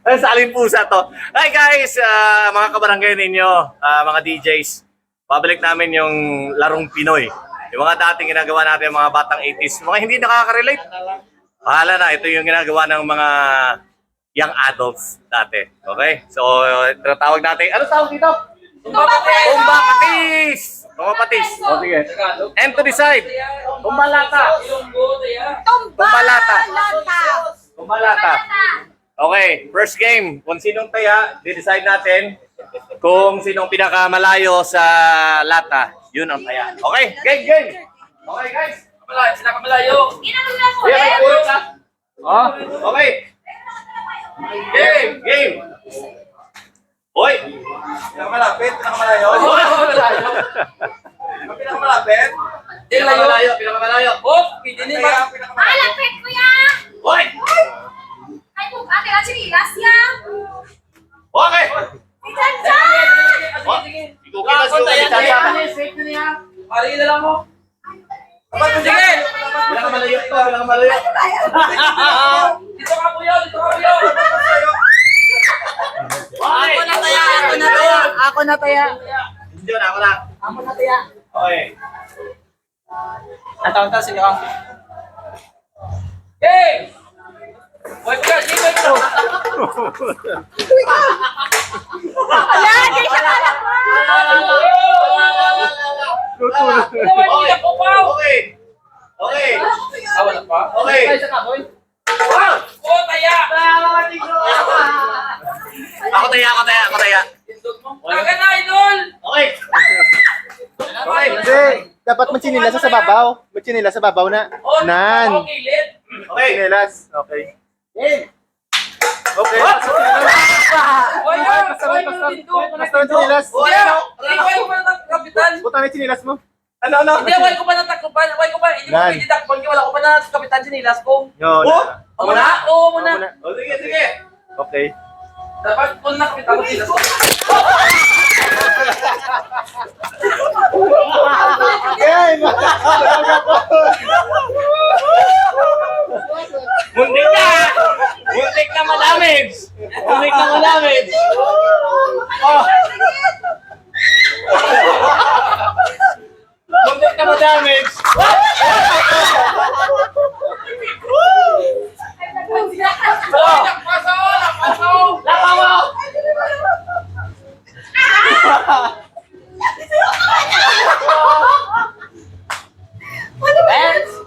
Ay, saling pusa to. Hi guys, mga kabarangay ninyo, mga DJs. Pabalik namin yung larong Pinoy. Yung mga dating ginagawa natin, mga batang 80s. Mga hindi nakaka-relate. Bahala na, ito yung ginagawa ng mga young adults dati. Okay? So, tinatawag natin, ano tawag dito? Tumbapatis! Tumbapatis. O, sige. And to decide, tumbalata. Tumbalata. Tumbalata. Okay, first game. Kung sinong taya, di-decide natin kung sinong pinakamalayo sa lata. Yun ang taya. Okay, game. Okay, guys. Sila kamalayo. Oh, okay. Game. Hoy. Pinakamalapit, pinakamalayo. Pinakamalapit. Pinakamalayo. Oh, hindi ba? Malapit ko yan! Hoy. Ay, kung ate lang sinilas yan! Okay. Si Chanchan! Ikaw kita Sige. Pari na lang mo. Sige. Pinakamalayo to, Dito ka kuya. Ako na taya. Diyan ako na. Okay. Anta, sige ka. Hey! Wait ka, sige ko. Lagi siya kalakwan! Okay. Wala pa? Okay. Oh, taya! Ako taya. Taga na, idol! Okay. Okay. Hindi, dapat magsinilas sa babaw. Magsinilas sa babaw na. Nan. Okay, lid. Okay. Sinilas. Okay. Okay. Oy, Basta ang sinilas. Iway ko pa ng kapitan. Butang na yung sinilas mo. Ano? Hindi, wala ko pa ng taklupan. Hindi mo Yan. pwede takpan. Wala ko pa ng kapitan sinilas ko. Yun. Oh! Oo muna. O, sige. Okay. Dapat kung na kapitan sinilas ko. Game! Muntik na madamage. Muntik na madamage.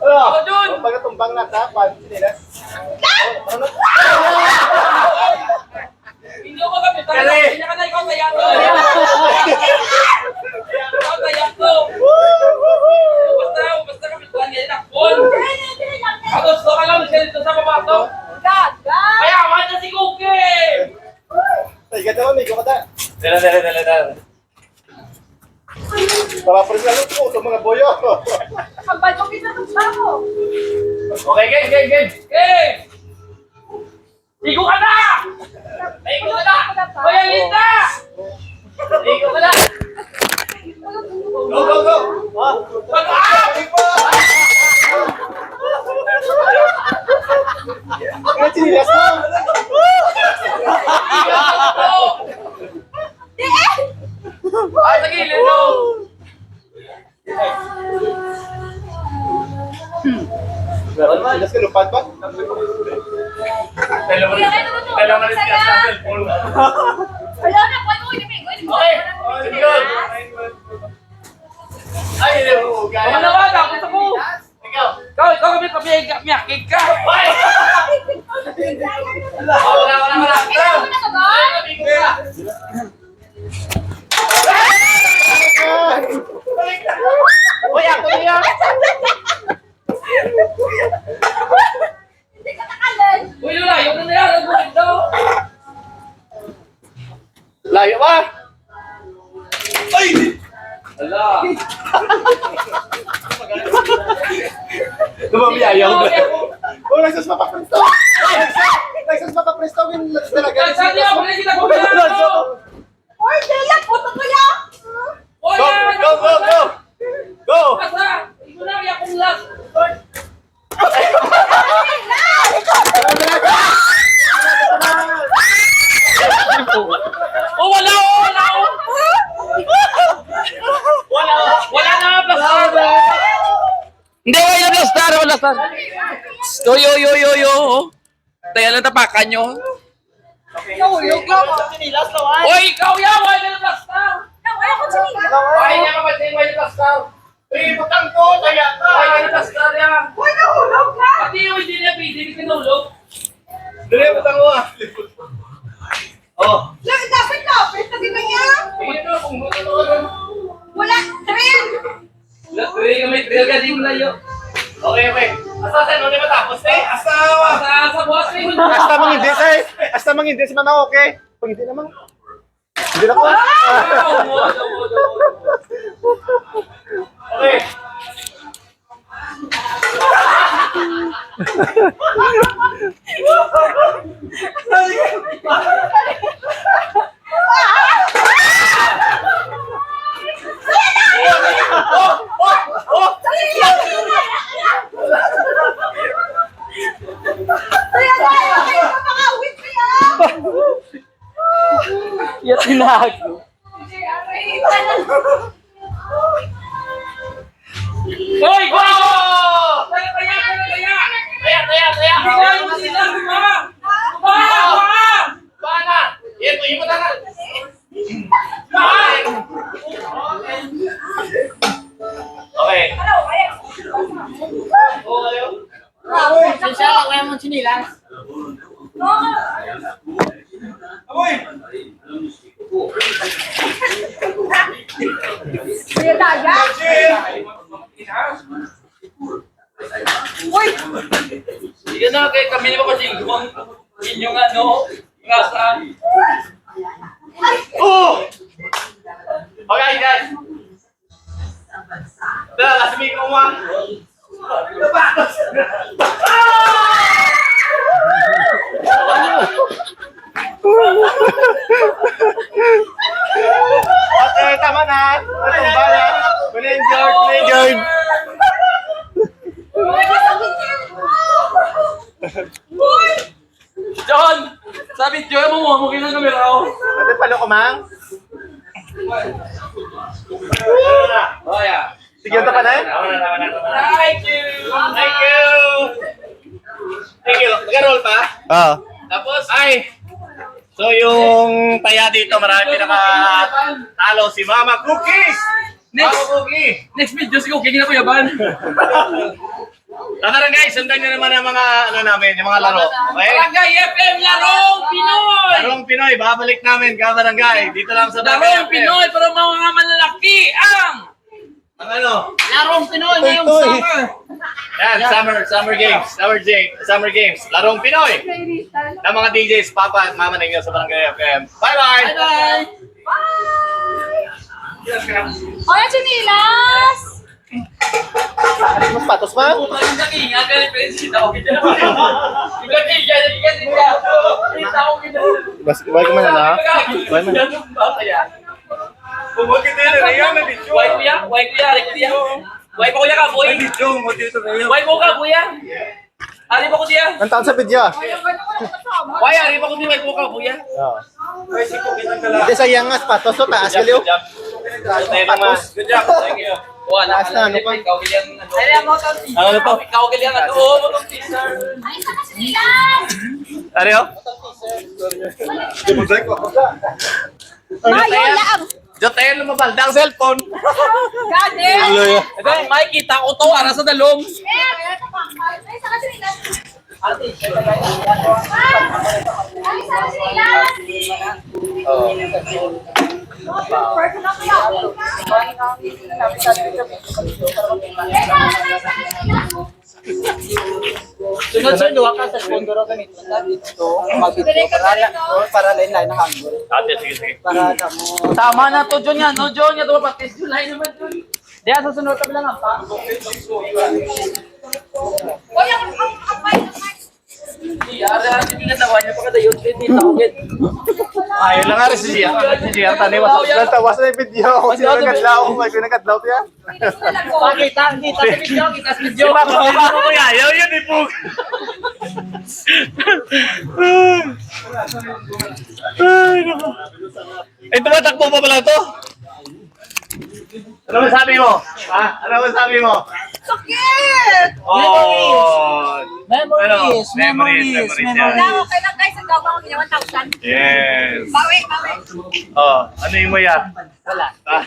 Ako dun. Pag tumbang na dapat sinilas. Hindi ako kapitan. Kali. Hindi ka na ikaw taya ko. Ikaw taya ko. Basta kapitan. Yan takpon. Ako gusto ka lang siya dito sa baba to. Gaga! Kaya wala na si Cookie. Ay, ganda mo, may gumata. Dala. Para pa rin sa loob ko, sa mga boyo. Ang badong pinatugsa ko! Okay, game. Eh! Igo ka na! Igo ka na! Kuya Linda! Igo ka na! Go. Pag-aap! Ang sinilas mo. Ay, sa gilid no! Sinilas ka, lupad ba? Dalawa na siya sa cellphone. Wala na, kung ano ko Okay. Sige. Ay, Ako na ba? Tapos ako! Ikaw. Ikaw kami miyakig ka! Hoy! Wala. Ikaw na ka ba? Hoy, ako niya. Hindi ka nakalan! Uy, layo na yan! Ang bulit daw! Layo ba? Ay! Ala! Lumabiyayaw na. Oh, nagsus mapapresto. Nagsus mapapresto. Talaga. Saan niya? Pwede kita kumila! Oy, Dela, puto ko yan! Uy, Go! Asa! Ikaw na, iyak kong last! Yo. Tayo lang tapakan nyo. Nahulog lang ako. Sinilas lang ay. Hoy, ikaw yan! Why na naplastaw? Ay, ako sinila. Why na kapatid? Why naplastaw? Butang ko, kaya ka. Why na naplastaw yan? Uy, nahulog na. Pati yung hindi na pwede, hindi ka nahulog. Dali, butang ko ah. Oh. Lapit. Sabi ba niya? Wala. Train. Uy, may trail ka, di mo layo. Okay. Asasan mo na matapos eh. Sa boss eh. Hasta mang hindi si Mama okay. Pag hindi naman. Hindi na ko. Okay. Yan tinago. Hoy, go! Taya! Taya mo sila, Buma! Paana? Yan, mo na na. Okay. Siya lang kaya mo sinilas. Kuya Daya? Uy! Sige na, kaya kami ni Papa Jinggong. Inyong ano, ngasa. Oh! Okay, guys. Tara, lasmi ko mo. Okay, tama na. Natumba na. Muna yung George. Uy! Nasakit niya! Uy! John! Sabi, John, mo ng kamera ako. Ano palo ko, Mang? Oh, yeah. Sige, ito pa na. Thank you! Thank you. Nag-roll pa? Oo. Tapos, so yung taya dito, marami pinaka-talo si Mama Cookies! Mama Next. Cookie! Next video, sige, okay na ko yaban. Tara guys, sundan nyo naman ang mga ano namin, yung mga laro. Okay? Barangay FM Larong Pinoy! Larong Pinoy, babalik namin, Kabarangay. Dito lang sa Barangay Larong Pinoy para mga malalaki ang Ang ano? Larong Pinoy ngayong Toy. summer. Yan, summer games. Larong Pinoy. Ng mga DJs, Papa at Mama ninyo sa Barangay FM. Bye-bye! Bye-bye. Ay, sinilas! Mas patos, Mang? Puta yung laki, nga ka reference ako kita. Yung laki, yan. Kita ako kita. Bas, iwag ko man na. Pumagin na yun, ayan na dito. Why kuya? Why pa kuya ka, boy? Why mo ka, kuya? Ari pa ko siya? Ang taon sa video. Why ari pa ko siya? Why mo ka, kuya? Oo. Hindi sayang nga, patos to, taas kaliw. Patos. Good job, thank you. Wala Taas na, ano pa? Ikaw kailangan ano. Alam mo kang Ano to? Ikaw kailangan ano. Oo, mo tong teaser. Ay, saka sinilas! Ano? Mayo lang! Diyan tayo lumabal. Ang cellphone. Gani! Ito, may kita ko to, ara sa dalom. Ay, saka sinilas! Ay, saka sinilas! Person na kaya. sunod-sunod duwa ka sa sponsor ka nito. Dito mag-video para lain-lain ang angle. Sige. Para mo. Tama na to John yan. No John, yan to practice John lain naman John. Diya sa sunod ka lang pa. Uy, ang Ara, hindi na tawa niya pa kada yun. Hindi tawagin. Ayun lang nga rin si Gia. Si Gia, taniwas. Natawas na yung video. Kasi nagadlaw. May nagadlaw siya. Kita sa video, kita sa video. Hindi mo kuya. Ayaw yun, ipog. Eh, tumatakbo pa pala to? Ano masabi mo? Ha? Ano masabi mo? sakit! Oh! Memory. Memories yan. Wala, okay lang guys. Ang gawin ko niya 1,000. Yes. Bawi. Oh, ano yung mo yan? Wala. Ah,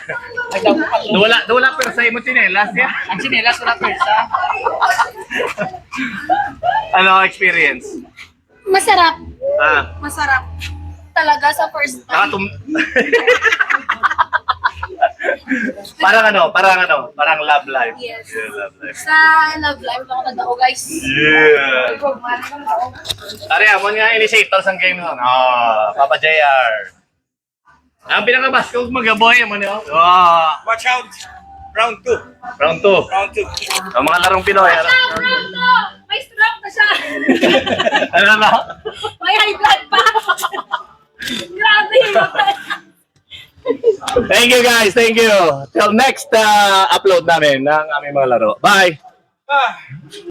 Wala pero sa imo chinelas ya. Ang sinilas wala persa. Ano experience? Masarap. Ah, Masarap. Talaga sa first time. nakatum... parang love life. Yes. Yeah, love life. Sa Love Live ako nagdao guys. Yeah. Tari, mo nga initiator sa game nun. Papa JR. Ang pinakabas ko magaboy mo niyo. Watch out! Round 2. Round 2. Round 2. Ang mga larong Pinoy. Siya, bro, to! May stroke na siya. Ano na? May high blood pa. Grabe. Thank you guys, thank you. Till next upload namin ng aming mga laro. Bye!